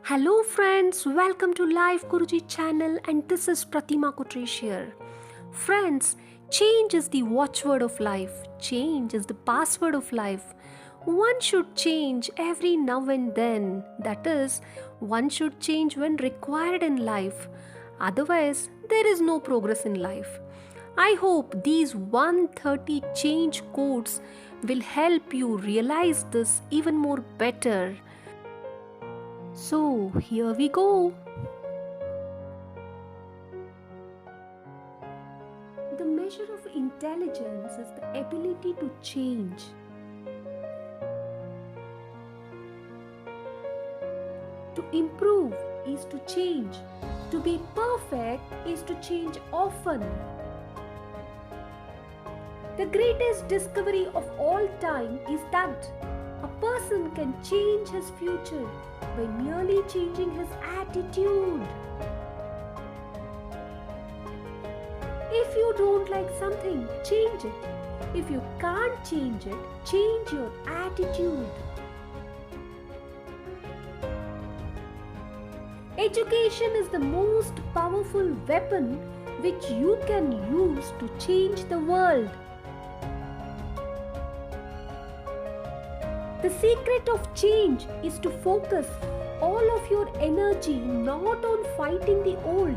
Hello friends, welcome to Live Guruji channel and this is Pratima Kotesh here. Friends, change is the watchword of life. Change is the password of life. One should change every now and then. That is, one should change when required in life. Otherwise, there is no progress in life. I hope these 130 change codes will help you realize this even more better. So, here we go. The measure of intelligence is the ability to change. To improve is to change. To be perfect is to change often. The greatest discovery of all time is that a person can change his future by merely changing his attitude. If you don't like something, change it. If you can't change it, change your attitude. Education is the most powerful weapon which you can use to change the world. The secret of change is to focus all of your energy not on fighting the old,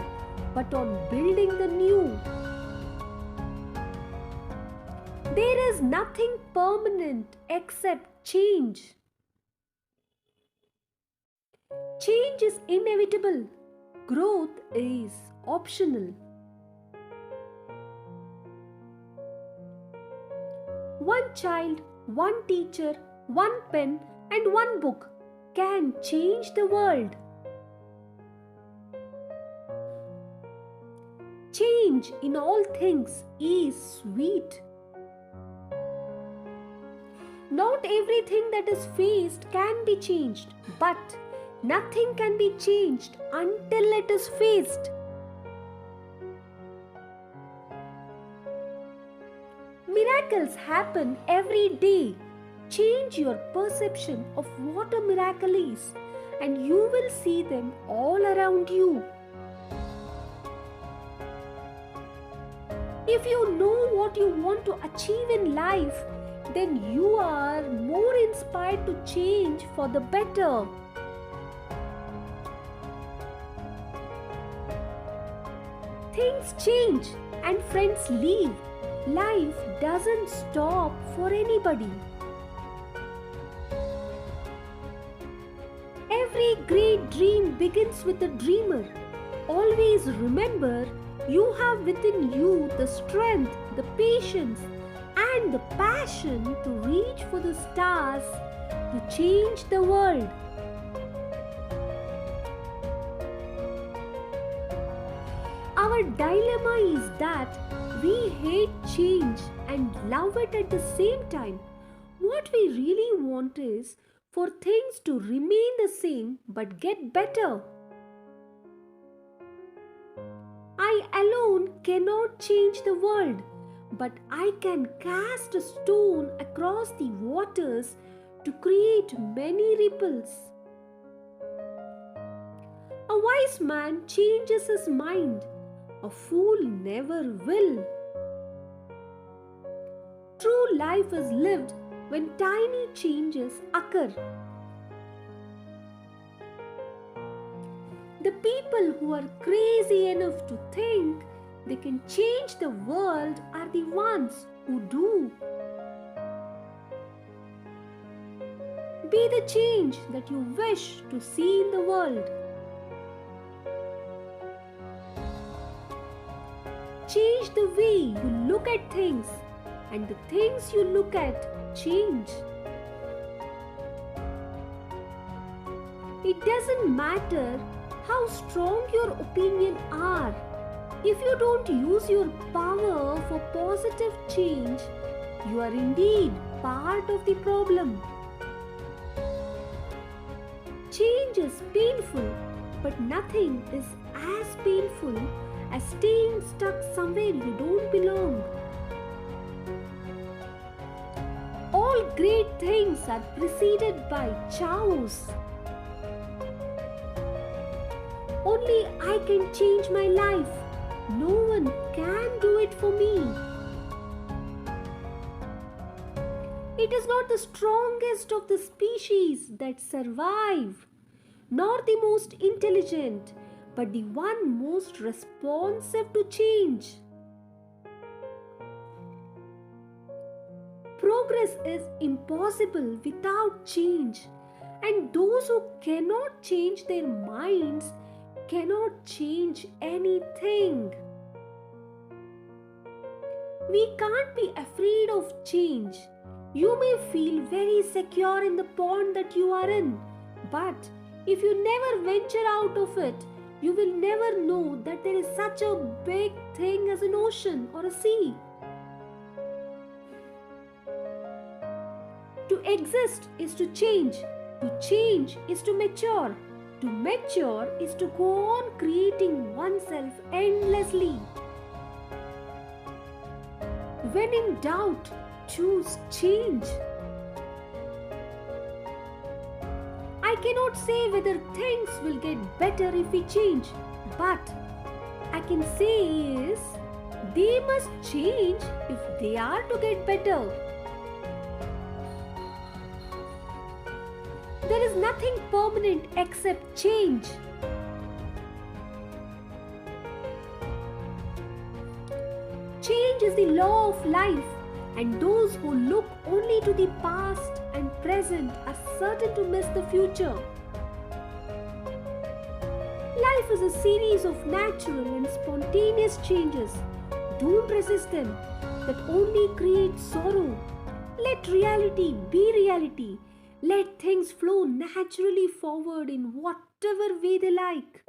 but on building the new. There is nothing permanent except change. Change is inevitable. Growth is optional. One child, one teacher, one pen and one book can change the world. Change in all things is sweet. Not everything that is faced can be changed, but nothing can be changed until it is faced. Miracles happen every day. Change your perception of what a miracle is, and you will see them all around you. If you know what you want to achieve in life, then you are more inspired to change for the better. Things change and friends leave. Life doesn't stop for anybody. Every great dream begins with a dreamer. Always remember, you have within you the strength, the patience, and the passion to reach for the stars, to change the world. Our dilemma is that we hate change and love it at the same time. What we really want is for things to remain the same but get better. I alone cannot change the world, but I can cast a stone across the waters to create many ripples. A wise man changes his mind, a fool never will. True life is lived when tiny changes occur. The people who are crazy enough to think they can change the world are the ones who do. Be the change that you wish to see in the world. Change the way you look at things, and the things you look at change. It doesn't matter how strong your opinions are. If you don't use your power for positive change, you are indeed part of the problem. Change is painful, but nothing is as painful as staying stuck somewhere you don't belong. All great things are preceded by chaos. Only I can change my life. No one can do it for me. It is not the strongest of the species that survive, nor the most intelligent, but the one most responsive to change. Progress is impossible without change, and those who cannot change their minds cannot change anything. We can't be afraid of change. You may feel very secure in the pond that you are in, but if you never venture out of it, you will never know that there is such a big thing as an ocean or a sea. To exist is to change. To change is to mature. To mature is to go on creating oneself endlessly. When in doubt, choose change. I cannot say whether things will get better if we change, but I can say is they must change if they are to get better. There is nothing permanent except change. Change is the law of life, and those who look only to the past and present are certain to miss the future. Life is a series of natural and spontaneous changes. Don't resist them, that only create sorrow. Let reality be reality. Let things flow naturally forward in whatever way they like.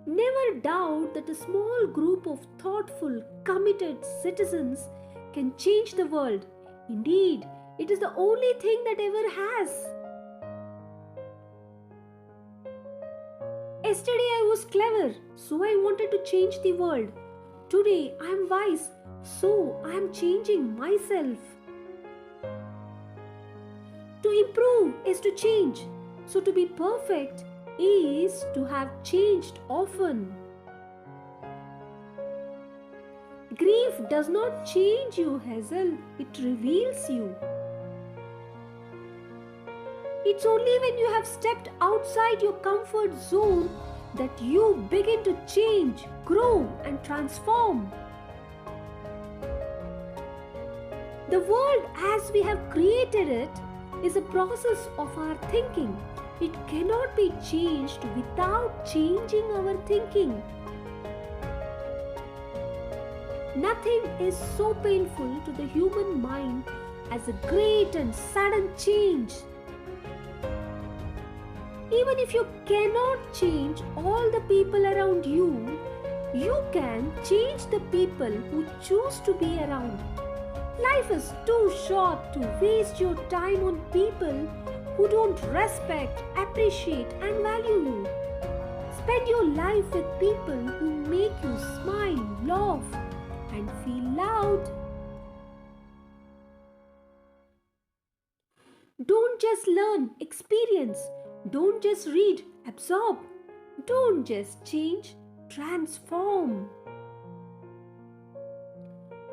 Never doubt that a small group of thoughtful, committed citizens can change the world. Indeed, it is the only thing that ever has. Yesterday I was clever, so I wanted to change the world. Today I am wise, so I am changing myself. To improve is to change, so to be perfect is to have changed often. Grief does not change you, Hazel, it reveals you. It's only when you have stepped outside your comfort zone that you begin to change, grow, and transform. The world as we have created it is a process of our thinking. It cannot be changed without changing our thinking. Nothing is so painful to the human mind as a great and sudden change. Even if you cannot change all the people around you, you can change the people who choose to be around. Life is too short to waste your time on people who don't respect, appreciate, and value you. Spend your life with people who make you smile, laugh, and feel loud. Don't just learn, experience. Don't just read, absorb. Don't just change, transform.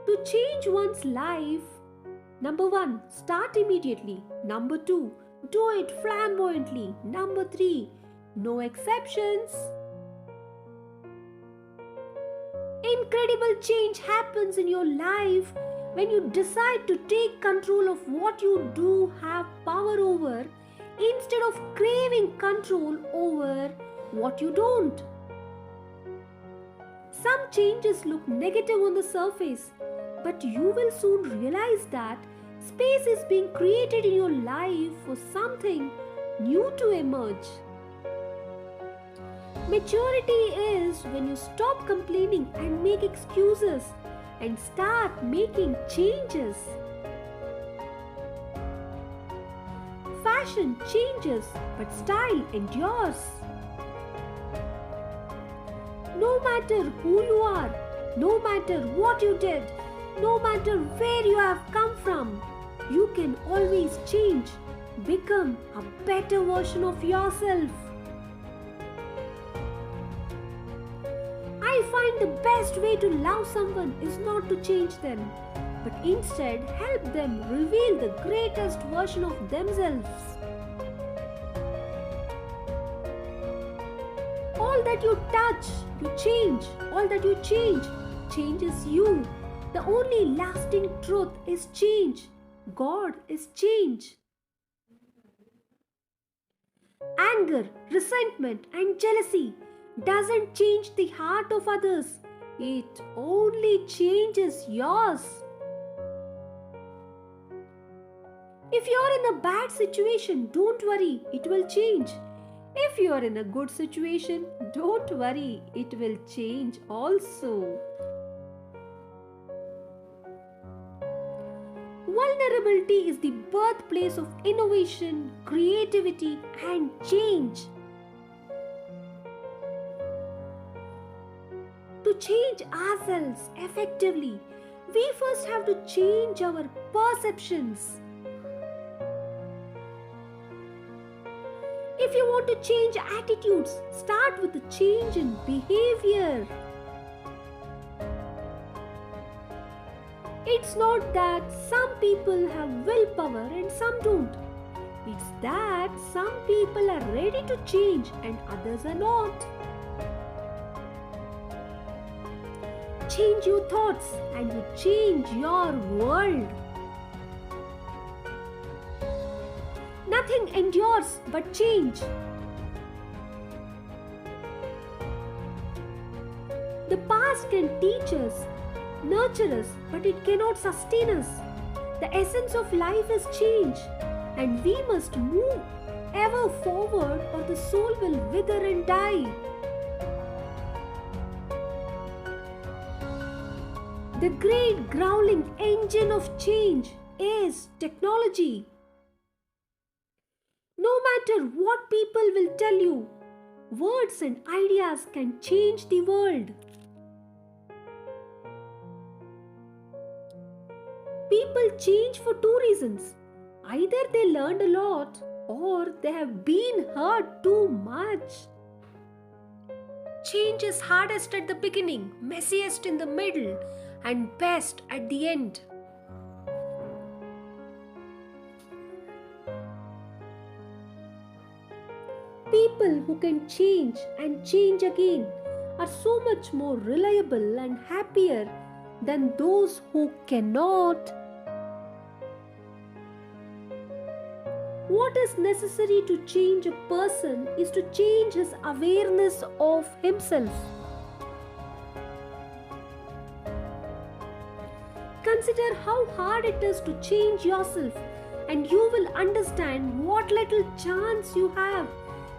To change one's life, number 1, start immediately. Number 2, do it flamboyantly. Number 3, no exceptions. Incredible change happens in your life when you decide to take control of what you do have power over instead of craving control over what you don't. Some changes look negative on the surface, but you will soon realize that space is being created in your life for something new to emerge. Maturity is when you stop complaining and make excuses and start making changes. Fashion changes, but style endures. No matter who you are, no matter what you did, no matter where you have come from, you can always change. Become a better version of yourself. I find the best way to love someone is not to change them, but instead help them reveal the greatest version of themselves. All that you touch, you change. All that you change, changes you. The only lasting truth is change. God is change. Anger, resentment, and jealousy doesn't change the heart of others. It only changes yours. If you're in a bad situation, don't worry, it will change. If you are in a good situation, don't worry, it will change also. Vulnerability is the birthplace of innovation, creativity, and change. To change ourselves effectively, we first have to change our perceptions. If you want to change attitudes, start with a change in behavior. It's not that some people have willpower and some don't. It's that some people are ready to change and others are not. Change your thoughts and you change your world. Nothing endures but change. The past can teach us, nurture us, but it cannot sustain us. The essence of life is change, and we must move ever forward or the soul will wither and die. The great growling engine of change is technology. No matter what people will tell you, words and ideas can change the world. People change for two reasons. Either they learned a lot or they have been hurt too much. Change is hardest at the beginning, messiest in the middle, and best at the end. People who can change and change again are so much more reliable and happier than those who cannot. What is necessary to change a person is to change his awareness of himself. Consider how hard it is to change yourself, and you will understand what little chance you have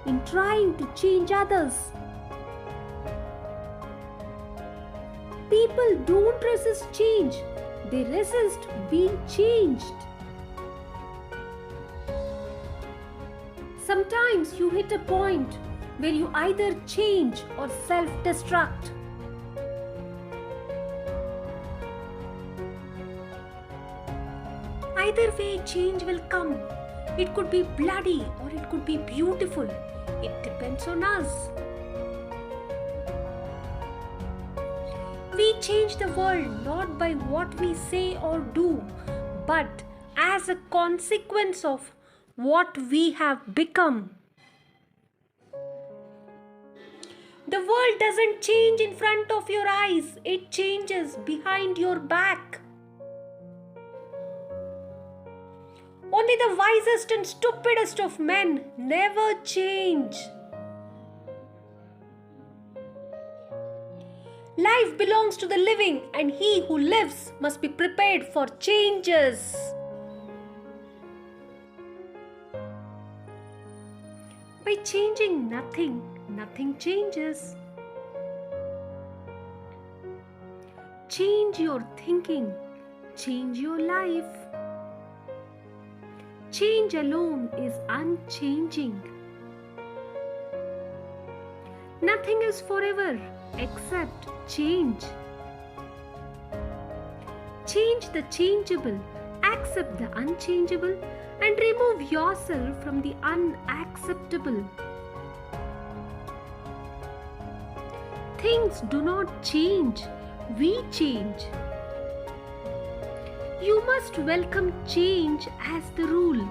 in trying to change others. People don't resist change, they resist being changed. Sometimes you hit a point where you either change or self-destruct. Either way, change will come. It could be bloody or it could be beautiful. It depends on us. We change the world not by what we say or do, but as a consequence of what we have become. The world doesn't change in front of your eyes, it changes behind your back. Only the wisest and stupidest of men never change. Life belongs to the living, and he who lives must be prepared for changes. By changing nothing, nothing changes. Change your thinking, change your life. Change alone is unchanging. Nothing is forever except change. Change the changeable, accept the unchangeable, and remove yourself from the unacceptable. Things do not change, we change. You must welcome change as the rule,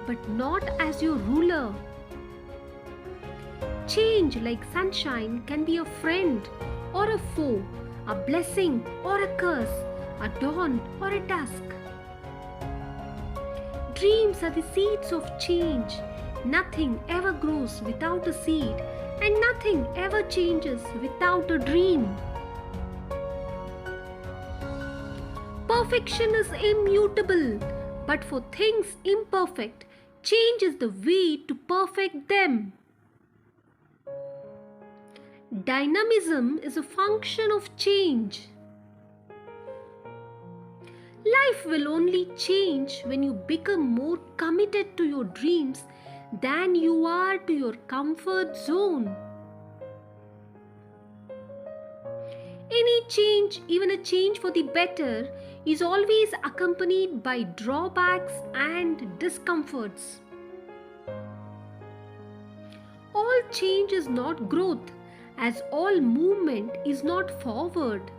but not as your ruler. Change, like sunshine, can be a friend or a foe, a blessing or a curse, a dawn or a dusk. Dreams are the seeds of change. Nothing ever grows without a seed, and nothing ever changes without a dream. Perfection is immutable, but for things imperfect, change is the way to perfect them. Dynamism is a function of change. Life will only change when you become more committed to your dreams than you are to your comfort zone. Any change, even a change for the better, is always accompanied by drawbacks and discomforts. All change is not growth, as all movement is not forward.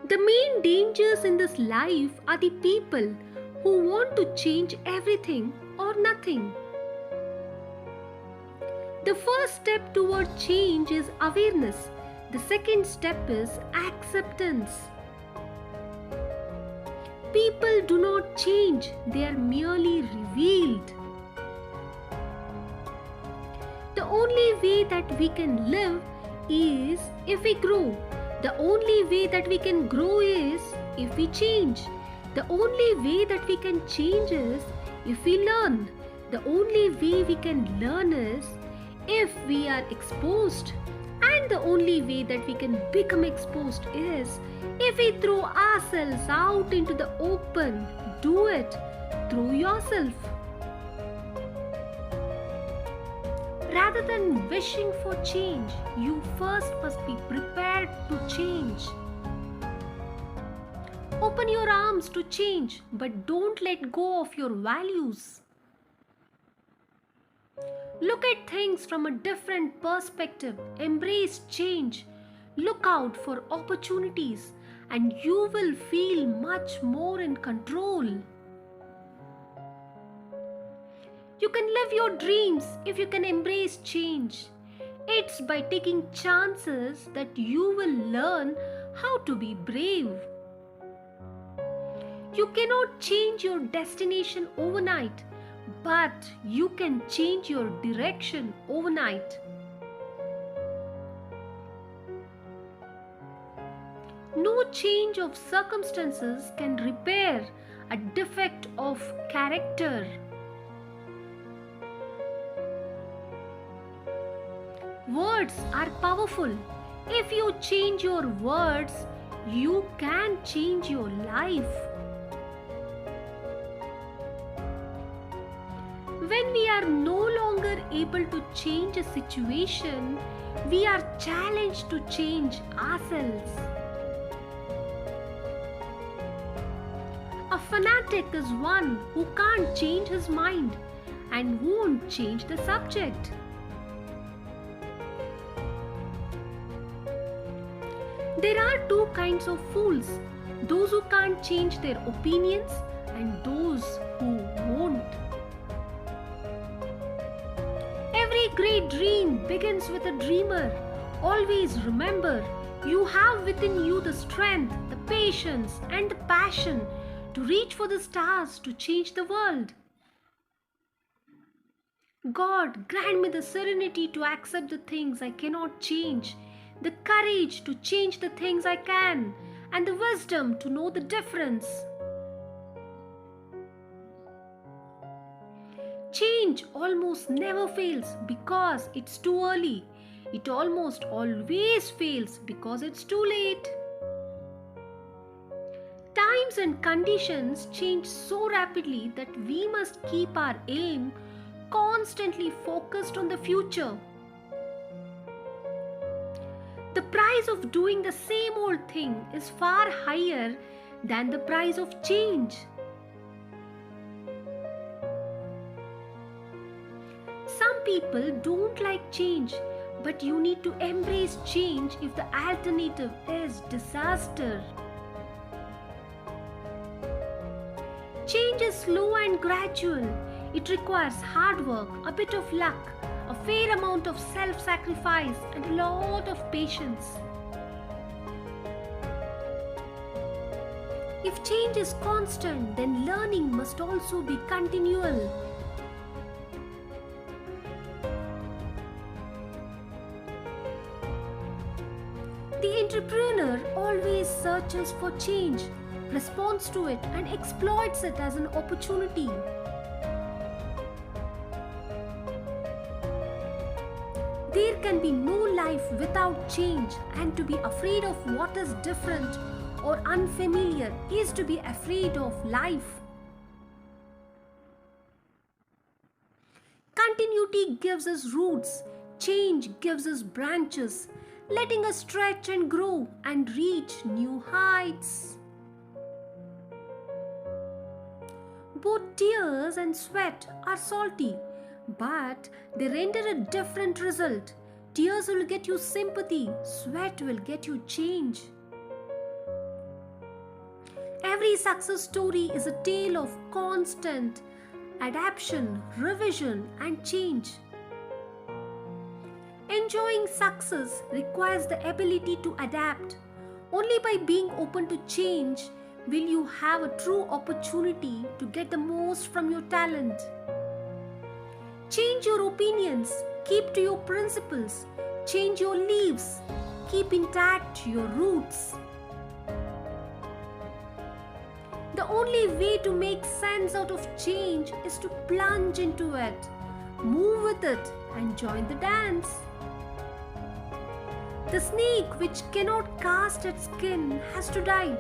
The main dangers in this life are the people who want to change everything or nothing. The first step toward change is awareness. The second step is acceptance. People do not change, they are merely revealed. The only way that we can live is if we grow. The only way that we can grow is if we change. The only way that we can change is if we learn. The only way we can learn is if we are exposed. And the only way that we can become exposed is if we throw ourselves out into the open. Do it. Throw yourself. Rather than wishing for change, you first must be prepared to change. Open your arms to change, but don't let go of your values. Look at things from a different perspective. Embrace change. Look out for opportunities, and you will feel much more in control. You can live your dreams if you can embrace change. It's by taking chances that you will learn how to be brave. You cannot change your destination overnight, but you can change your direction overnight. No change of circumstances can repair a defect of character. Words are powerful. If you change your words, you can change your life. When we are no longer able to change a situation, we are challenged to change ourselves. A fanatic is one who can't change his mind and won't change the subject. There are two kinds of fools, those who can't change their opinions and those who won't. Every great dream begins with a dreamer. Always remember, you have within you the strength, the patience and the passion to reach for the stars to change the world. God, grant me the serenity to accept the things I cannot change, the courage to change the things I can, and the wisdom to know the difference. Change almost never fails because it's too early. It almost always fails because it's too late. Times and conditions change so rapidly that we must keep our aim constantly focused on the future. The price of doing the same old thing is far higher than the price of change. Some people don't like change, but you need to embrace change if the alternative is disaster. Change is slow and gradual. It requires hard work, a bit of luck, a fair amount of self-sacrifice, and a lot of patience. If change is constant, then learning must also be continual. The entrepreneur always searches for change, responds to it, and exploits it as an opportunity. There can be no life without change, and to be afraid of what is different or unfamiliar is to be afraid of life. Continuity gives us roots, change gives us branches, letting us stretch and grow and reach new heights. Both tears and sweat are salty, but they render a different result. Tears will get you sympathy, sweat will get you change. Every success story is a tale of constant adaptation, revision, and change. Enjoying success requires the ability to adapt. Only by being open to change will you have a true opportunity to get the most from your talent. Change your opinions, keep to your principles, change your leaves, keep intact your roots. The only way to make sense out of change is to plunge into it, move with it, and join the dance. The snake which cannot cast its skin has to die.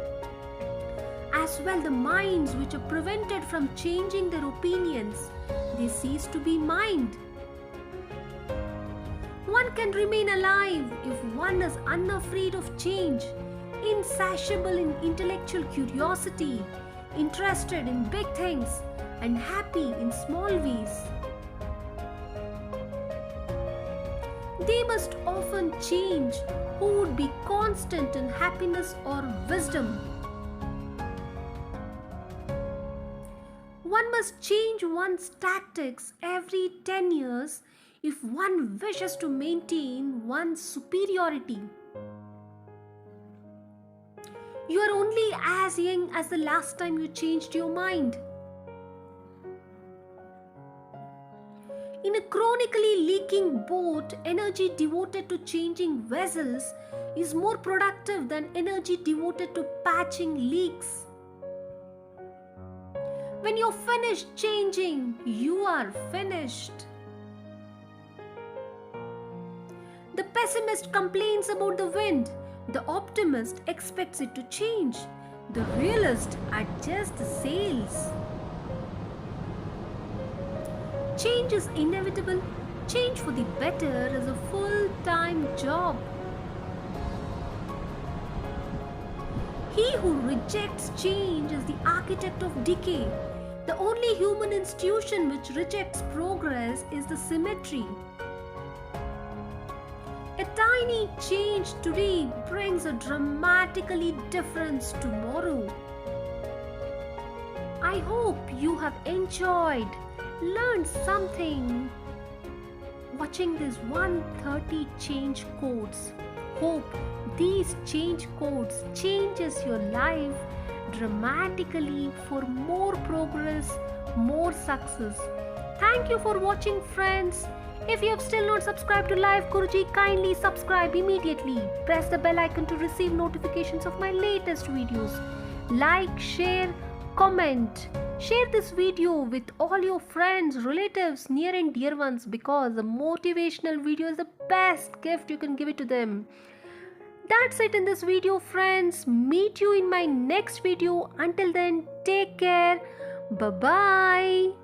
As well, the minds which are prevented from changing their opinions, they cease to be mind. One can remain alive if one is unafraid of change, insatiable in intellectual curiosity, interested in big things, and happy in small ways. They must often change who would be constant in happiness or wisdom. One must change one's tactics every 10 years if one wishes to maintain one's superiority. You are only as young as the last time you changed your mind. In a chronically leaking boat, energy devoted to changing vessels is more productive than energy devoted to patching leaks. When you're finished changing, you are finished. The pessimist complains about the wind. The optimist expects it to change. The realist adjusts the sails. Change is inevitable. Change for the better is a full-time job. He who rejects change is the architect of decay. The only human institution which rejects progress is the cemetery. A tiny change today brings a dramatically difference tomorrow. I hope you have enjoyed, learned something watching these 130 change codes. Hope these change codes changes your life dramatically for more progress, more success. Thank you for watching, friends. If you have still not subscribed to Live Guruji, kindly subscribe immediately. Press the bell icon to receive notifications of my latest videos. Like, share, comment. Share this video with all your friends, relatives, near and dear ones, because a motivational video is the best gift you can give it to them. That's it in this video, friends. Meet you in my next video. Until then, take care. Bye-bye.